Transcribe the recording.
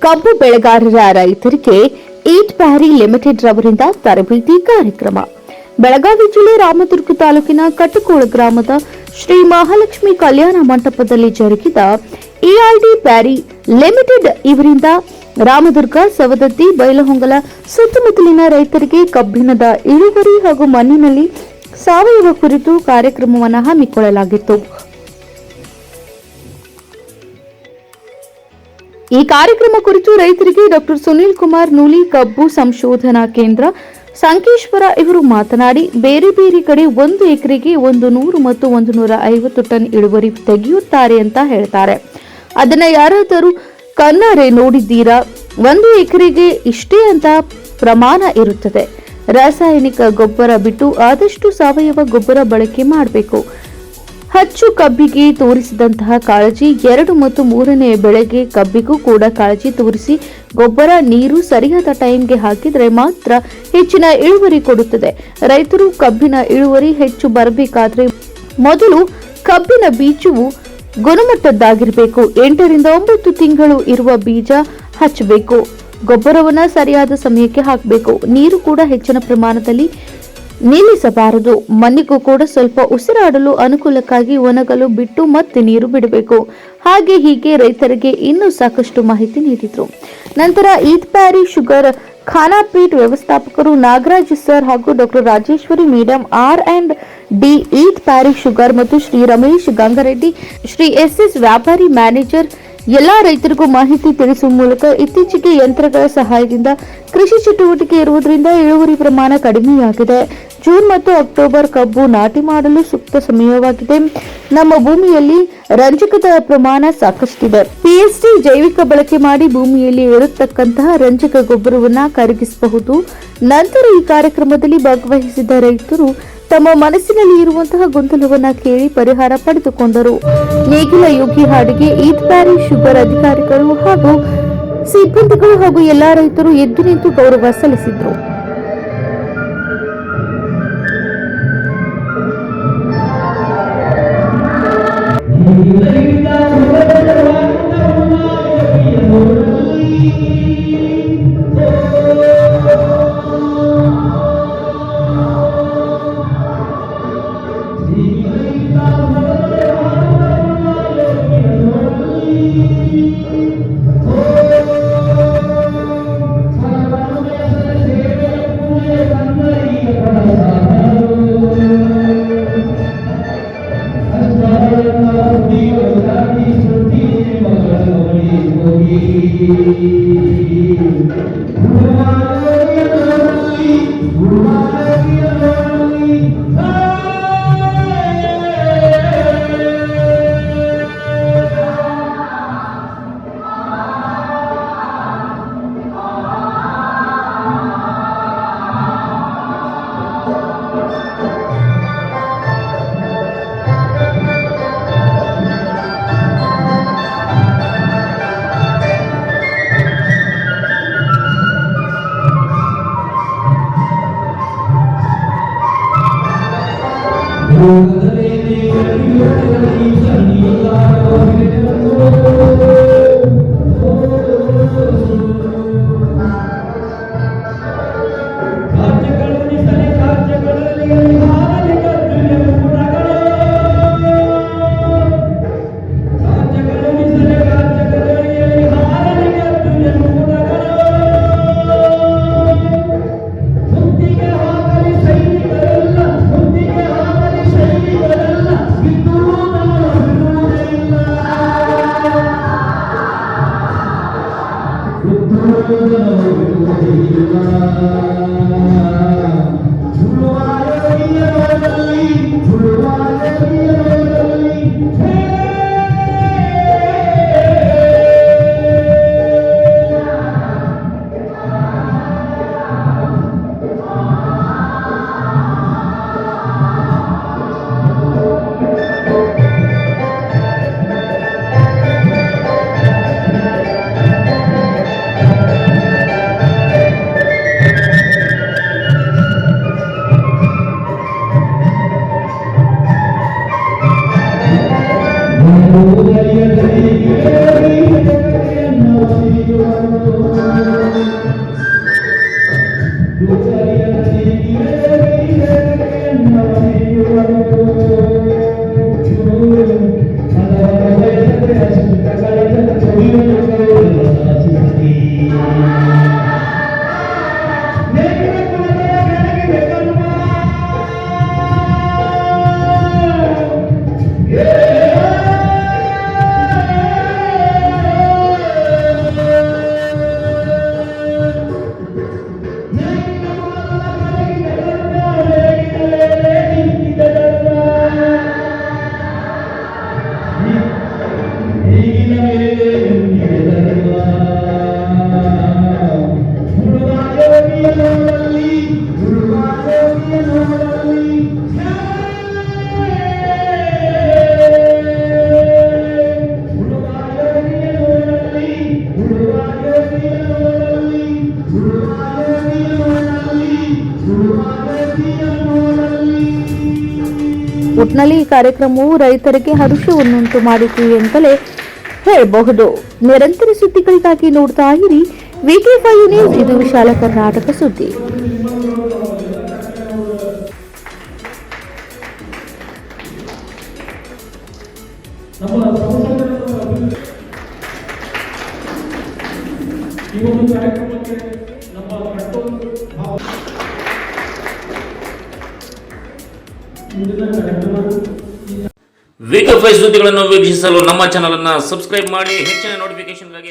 ಕಬ್ಬು ಬೆಳೆಗಾರರ ರೈತರಿಗೆ ಈಟ್ ಪ್ಯಾರಿ ಲಿಮಿಟೆಡ್ ರವರಿಂದ ತರಬೇತಿ ಕಾರ್ಯಕ್ರಮ. ಬೆಳಗಾವಿ ಜಿಲ್ಲೆ ರಾಮದುರ್ಗ ತಾಲೂಕಿನ ಕಟ್ಟಕೋಳ ಗ್ರಾಮದ ಶ್ರೀ ಮಹಾಲಕ್ಷ್ಮಿ ಕಲ್ಯಾಣ ಮಂಟಪದಲ್ಲಿ ಜರುಗಿದ ಇಆರ್ಡಿ ಪ್ಯಾರಿ ಲಿಮಿಟೆಡ್ ಇವರಿಂದ ರಾಮದುರ್ಗ, ಸವದತ್ತಿ, ಬೈಲಹೊಂಗಲ ಸುತ್ತಮುತ್ತಲಿನ ರೈತರಿಗೆ ಕಬ್ಬಿಣದ ಇಳುವರಿ ಹಾಗೂ ಮಣ್ಣಿನಲ್ಲಿ ಸಾವಯವ ಕುರಿತು ಕಾರ್ಯಕ್ರಮವನ್ನು ಹಮ್ಮಿಕೊಳ್ಳಲಾಗಿತ್ತು. ಈ ಕಾರ್ಯಕ್ರಮ ಕುರಿತು ರೈತರಿಗೆ ಡಾಕ್ಟರ್ ಸುನೀಲ್ ಕುಮಾರ್ ನೂಲಿ, ಕಬ್ಬು ಸಂಶೋಧನಾ ಕೇಂದ್ರ, ಸಂಕೇಶ್ವರ ಇವರು ಮಾತನಾಡಿ, ಬೇರೆ ಬೇರೆ ಕಡೆ 1 ಎಕರೆಗೆ 100 ಮತ್ತು 150 ಟನ್ ಇಳುವರಿ ತೆಗೆಯುತ್ತಾರೆ ಅಂತ ಹೇಳ್ತಾರೆ. ಅದನ್ನ ಯಾರಾದರೂ ಕಣ್ಣಾರೆ ನೋಡಿದ್ದೀರಾ? 1 ಎಕರೆಗೆ ಇಷ್ಟೇ ಅಂತ ಪ್ರಮಾಣ ಇರುತ್ತದೆ. ರಾಸಾಯನಿಕ ಗೊಬ್ಬರ ಬಿಟ್ಟು ಆದಷ್ಟು ಸಾವಯವ ಗೊಬ್ಬರ ಬಳಕೆ ಮಾಡಬೇಕು. ಹಚ್ಚು ಕಬ್ಬಿಗೆ ತೋರಿಸಿದಂತಹ ಕಾಳಜಿ 2 ಮತ್ತು 3ನೇ ಬೆಳೆಗೆ ಕಬ್ಬಿಗೂ ಕೂಡ ಕಾಳಜಿ ತೋರಿಸಿ ಗೊಬ್ಬರ, ನೀರು ಸರಿಯಾದ ಟೈಮ್ಗೆ ಹಾಕಿದರೆ ಮಾತ್ರ ಹೆಚ್ಚಿನ ಇಳುವರಿ ಕೊಡುತ್ತದೆ. ರೈತರು ಕಬ್ಬಿನ ಇಳುವರಿ ಹೆಚ್ಚು ಬರಬೇಕಾದ್ರೆ ಮೊದಲು ಕಬ್ಬಿನ ಬೀಜವು ಗುಣಮಟ್ಟದ್ದಾಗಿರಬೇಕು. 8 ರಿಂದ 9 ತಿಂಗಳು ಇರುವ ಬೀಜ ಹಚ್ಚಬೇಕು. ಗೊಬ್ಬರವನ್ನ ಸರಿಯಾದ ಸಮಯಕ್ಕೆ ಹಾಕಬೇಕು. ನೀರು ಕೂಡ ಹೆಚ್ಚಿನ ಪ್ರಮಾಣದಲ್ಲಿ ನಿಲ್ಲಿಸಬಾರದು. ಮಣ್ಣಿಗೂ ಕೂಡ ಸ್ವಲ್ಪ ಉಸಿರಾಡಲು ಅನುಕೂಲಕ್ಕಾಗಿ ಒಣಗಲು ಬಿಟ್ಟು ಮತ್ತೆ ನೀರು ಬಿಡಬೇಕು. ಹಾಗೆ ಹೀಗೆ ರೈತರಿಗೆ ಇನ್ನೂ ಸಾಕಷ್ಟು ಮಾಹಿತಿ ನೀಡಿದ್ರು. ನಂತರ ಈಟ್ ಪ್ಯಾರಿ ಶುಗರ್ ಖಾನಾಪೀಠ್ ವ್ಯವಸ್ಥಾಪಕರು ನಾಗರಾಜ್ ಸರ್ ಹಾಗೂ ಡಾಕ್ಟರ್ ರಾಜೇಶ್ವರಿ ಮೇಡಂ, R&D ಈಟ್ ಪ್ಯಾರಿ ಶುಗರ್ ಮತ್ತು ಶ್ರೀ ರಮೇಶ್ ಗಂಗಾರೆಡ್ಡಿ, ಶ್ರೀ SS ವ್ಯಾಪಾರಿ ಮ್ಯಾನೇಜರ್ ಎಲ್ಲಾ ರೈತರಿಗೂ ಮಾಹಿತಿ ತಿಳಿಸುವ ಮೂಲಕ ಇತ್ತೀಚೆಗೆ ಯಂತ್ರಗಳ ಸಹಾಯದಿಂದ ಕೃಷಿ ಚಟುವಟಿಕೆ ಇರುವುದರಿಂದ ಇಳುವರಿ ಪ್ರಮಾಣ ಕಡಿಮೆಯಾಗಿದೆ. ಜೂನ್ ಮತ್ತು ಅಕ್ಟೋಬರ್ ಕಬ್ಬು ನಾಟಿ ಮಾಡಲು ಸೂಕ್ತ ಸಮಯವಾಗಿದೆ. ನಮ್ಮ ಭೂಮಿಯಲ್ಲಿ ರಂಜಕದ ಪ್ರಮಾಣ ಸಾಕಷ್ಟಿದೆ. PST ಜೈವಿಕ ಬಳಕೆ ಮಾಡಿ ಭೂಮಿಯಲ್ಲಿ ಇರತಕ್ಕಂತಹ ರಂಜಕ ಗೊಬ್ಬರವನ್ನ ಕರಗಿಸಬಹುದು. ನಂತರ ಈ ಕಾರ್ಯಕ್ರಮದಲ್ಲಿ ಭಾಗವಹಿಸಿದ ರೈತರು ತಮ್ಮ ಮನಸ್ಸಿನಲ್ಲಿ ಇರುವಂತಹ ಗೊಂದಲವನ್ನ ಕೇಳಿ ಪರಿಹಾರ ಪಡೆದುಕೊಂಡರು. ನೇಗಿಲ ಯೋಗಿ ಹಾಡಿಗೆ ಈಟ್ ಪ್ಯಾರಿ ಶುಗರ್ ಅಧಿಕಾರಿಗಳು ಹಾಗೂ ಸಿಬ್ಬಂದಿಗಳು ಹಾಗೂ ಎಲ್ಲಾ ರೈತರು ಎದ್ದು ನಿಂತು ಗೌರವ ಸಲ್ಲಿಸಿದ್ರು. ಒಟ್ನಲ್ಲಿ ಈ ಕಾರ್ಯಕ್ರಮವು ರೈತರಿಗೆ ಹರ್ಷವನ್ನುಂಟು ಮಾಡಿತು ಎಂತಲೇ ಹೇಳಬಹುದು. ನಿರಂತರ ಸುದ್ದಿಗಳಿಗಾಗಿ ನೋಡ್ತಾ ಇರಿ VK5 ನ್ಯೂಸ್. ಇದು ವಿಶಾಲ ಕರ್ನಾಟಕ ಸುದ್ದಿ. VK5 ಸುದ್ದಿಗಳನ್ನು ವೀಕ್ಷಿಸಲು ನಮ್ಮ ಚಾನಲ್ ಅನ್ನು ಸಬ್ಸ್ಕ್ರೈಬ್ ಮಾಡಿ. ಹೆಚ್ಚಿನ ನೋಟಿಫಿಕೇಶನ್ಗಾಗಿ